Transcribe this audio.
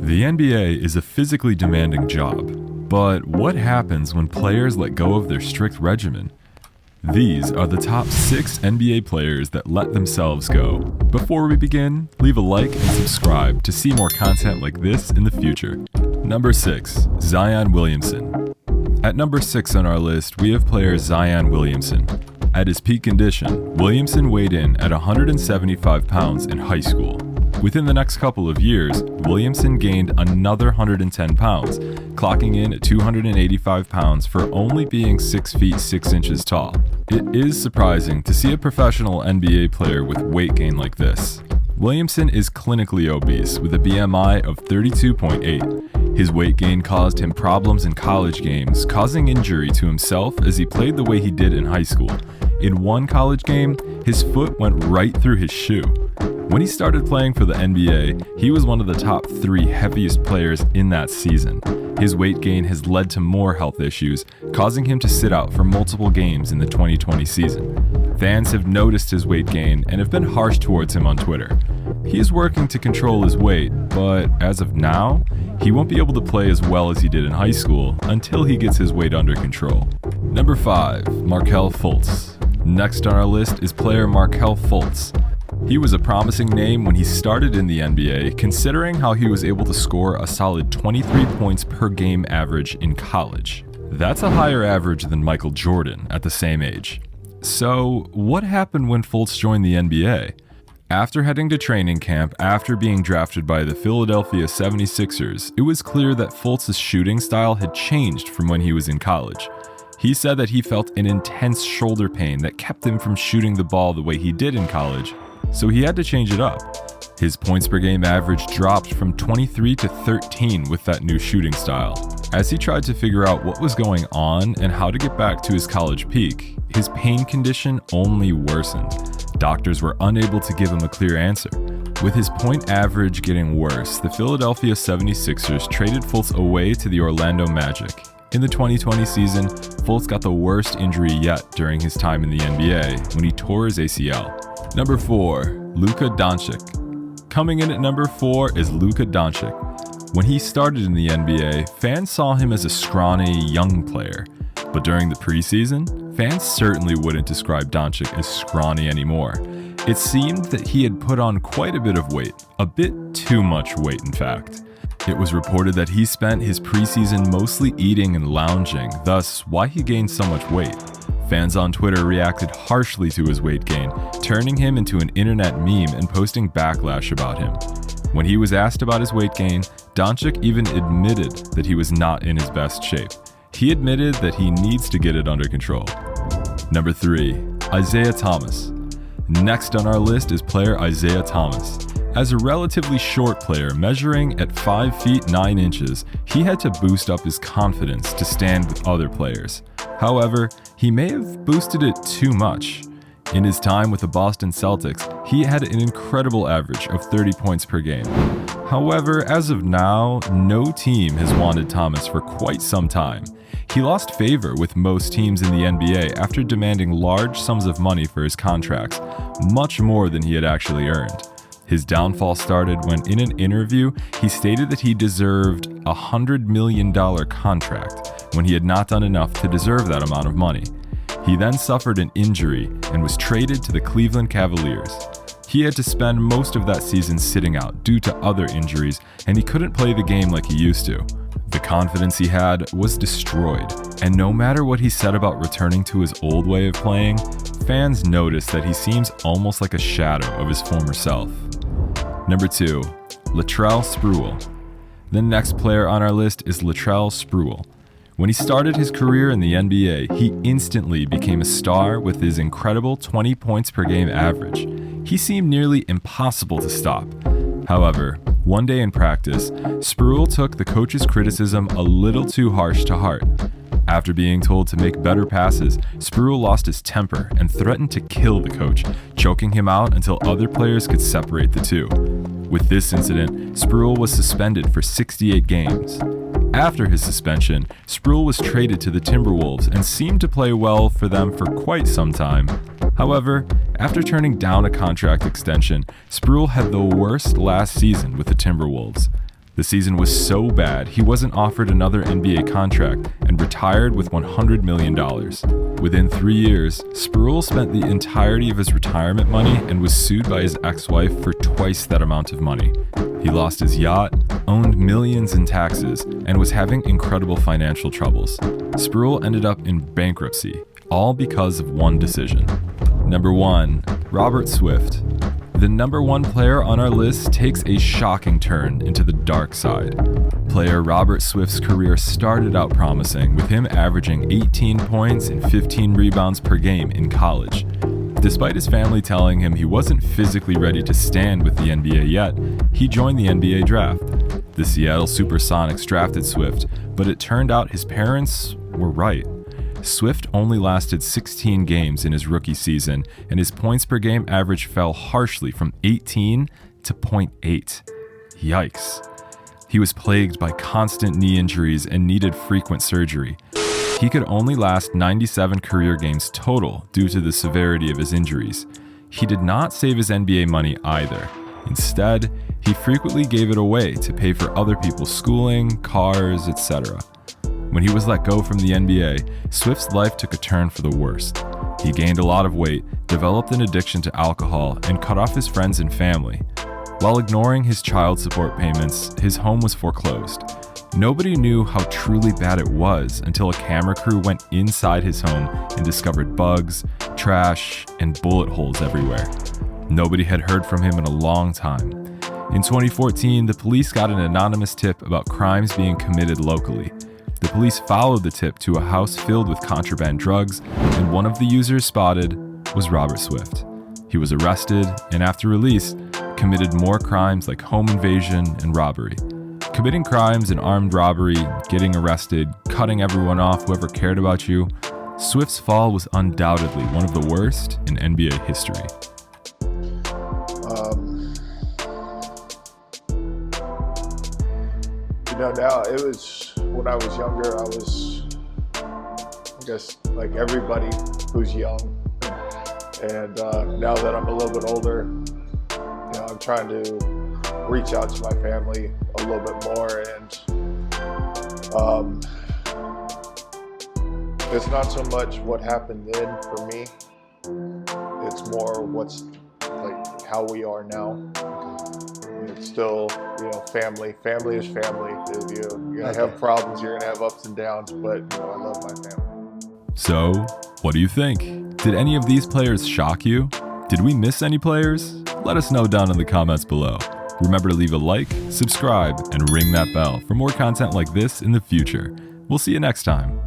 The NBA is a physically demanding job, but what happens when players let go of their strict regimen? These are the top 6 NBA players that let themselves go. Before we begin, leave a like and subscribe to see more content like this in the future. Number 6. Zion Williamson. At number 6 on our list, we have player Zion Williamson. At his peak condition, Williamson weighed in at 175 pounds in high school. Within the next couple of years, Williamson gained another 110 pounds, clocking in at 285 pounds for only being 6 feet 6 inches tall. It is surprising to see a professional NBA player with weight gain like this. Williamson is clinically obese with a BMI of 32.8. His weight gain caused him problems in college games, causing injury to himself as he played the way he did in high school. In one college game, his foot went right through his shoe. When he started playing for the NBA, he was one of the top 3 heaviest players in that season. His weight gain has led to more health issues, causing him to sit out for multiple games in the 2020 season. Fans have noticed his weight gain and have been harsh towards him on Twitter. He is working to control his weight, but as of now, he won't be able to play as well as he did in high school until he gets his weight under control. Number 5. Markelle Fultz. Next on our list is player Markelle Fultz. He was a promising name when he started in the NBA, considering how he was able to score a solid 23 points per game average in college. That's a higher average than Michael Jordan at the same age. So, what happened when Fultz joined the NBA? After heading to training camp after being drafted by the Philadelphia 76ers, it was clear that Fultz's shooting style had changed from when he was in college. He said that he felt an intense shoulder pain that kept him from shooting the ball the way he did in college, so he had to change it up. His points per game average dropped from 23 to 13 with that new shooting style. As he tried to figure out what was going on and how to get back to his college peak, his pain condition only worsened. Doctors were unable to give him a clear answer. With his point average getting worse, the Philadelphia 76ers traded Fultz away to the Orlando Magic. In the 2020 season, Fultz got the worst injury yet during his time in the NBA when he tore his ACL. Number 4. Luka Doncic. Coming in at number 4 is Luka Doncic. When he started in the NBA, fans saw him as a scrawny, young player. But during the preseason, fans certainly wouldn't describe Doncic as scrawny anymore. It seemed that he had put on quite a bit of weight, a bit too much weight in fact. It was reported that he spent his preseason mostly eating and lounging, thus why he gained so much weight. Fans on Twitter reacted harshly to his weight gain, turning him into an internet meme and posting backlash about him. When he was asked about his weight gain, Doncic even admitted that he was not in his best shape. He admitted that he needs to get it under control. Number 3. Isaiah Thomas. Next on our list is player Isaiah Thomas. As a relatively short player measuring at 5 feet 9 inches, he had to boost up his confidence to stand with other players. However, he may have boosted it too much. In his time with the Boston Celtics, he had an incredible average of 30 points per game. However, as of now, no team has wanted Thomas for quite some time. He lost favor with most teams in the NBA after demanding large sums of money for his contracts, much more than he had actually earned. His downfall started when, in an interview, he stated that he deserved a $100 million contract when he had not done enough to deserve that amount of money. He then suffered an injury and was traded to the Cleveland Cavaliers. He had to spend most of that season sitting out due to other injuries, and he couldn't play the game like he used to. The confidence he had was destroyed, and no matter what he said about returning to his old way of playing, fans noticed that he seems almost like a shadow of his former self. Number 2. Latrell Sprewell. The next player on our list is Latrell Sprewell. When he started his career in the NBA, he instantly became a star with his incredible 20 points per game average. He seemed nearly impossible to stop. However, one day in practice, Sprewell took the coach's criticism a little too harsh to heart. After being told to make better passes, Sprewell lost his temper and threatened to kill the coach, choking him out until other players could separate the two. With this incident, Sprewell was suspended for 68 games. After his suspension, Sprewell was traded to the Timberwolves and seemed to play well for them for quite some time. However, after turning down a contract extension, Sprewell had the worst last season with the Timberwolves. The season was so bad, he wasn't offered another NBA contract and retired with $100 million. Within 3 years, Sproul spent the entirety of his retirement money and was sued by his ex-wife for twice that amount of money. He lost his yacht, owned millions in taxes, and was having incredible financial troubles. Sproul ended up in bankruptcy, all because of one decision. Number 1. Robert Swift. The number 1 player on our list takes a shocking turn into the dark side. Player Robert Swift's career started out promising, with him averaging 18 points and 15 rebounds per game in college. Despite his family telling him he wasn't physically ready to stand with the NBA yet, he joined the NBA draft. The Seattle Supersonics drafted Swift, but it turned out his parents were right. Swift only lasted 16 games in his rookie season, and his points per game average fell harshly from 18 to 0.8. Yikes. He was plagued by constant knee injuries and needed frequent surgery. He could only last 97 career games total due to the severity of his injuries. He did not save his NBA money either. Instead, he frequently gave it away to pay for other people's schooling, cars, etc. When he was let go from the NBA, Swift's life took a turn for the worst. He gained a lot of weight, developed an addiction to alcohol, and cut off his friends and family. While ignoring his child support payments, his home was foreclosed. Nobody knew how truly bad it was until a camera crew went inside his home and discovered bugs, trash, and bullet holes everywhere. Nobody had heard from him in a long time. In 2014, the police got an anonymous tip about crimes being committed locally. The police followed the tip to a house filled with contraband drugs, and one of the users spotted was Robert Swift. He was arrested, and after release, committed more crimes like home invasion and robbery. Committing crimes and armed robbery, getting arrested, cutting everyone off whoever cared about you, Swift's fall was undoubtedly one of the worst in NBA history. Now it was, when I was younger, I was, I guess, like everybody who's young. And now that I'm a little bit older, I'm trying to reach out to my family a little bit more. And it's not so much what happened then for me. It's more what's, like, how we are now. It's still, family. Family is family. You're gonna have problems, you're gonna have ups and downs, but I love my family. So, what do you think? Did any of these players shock you? Did we miss any players? Let us know down in the comments below. Remember to leave a like, subscribe, and ring that bell for more content like this in the future. We'll see you next time.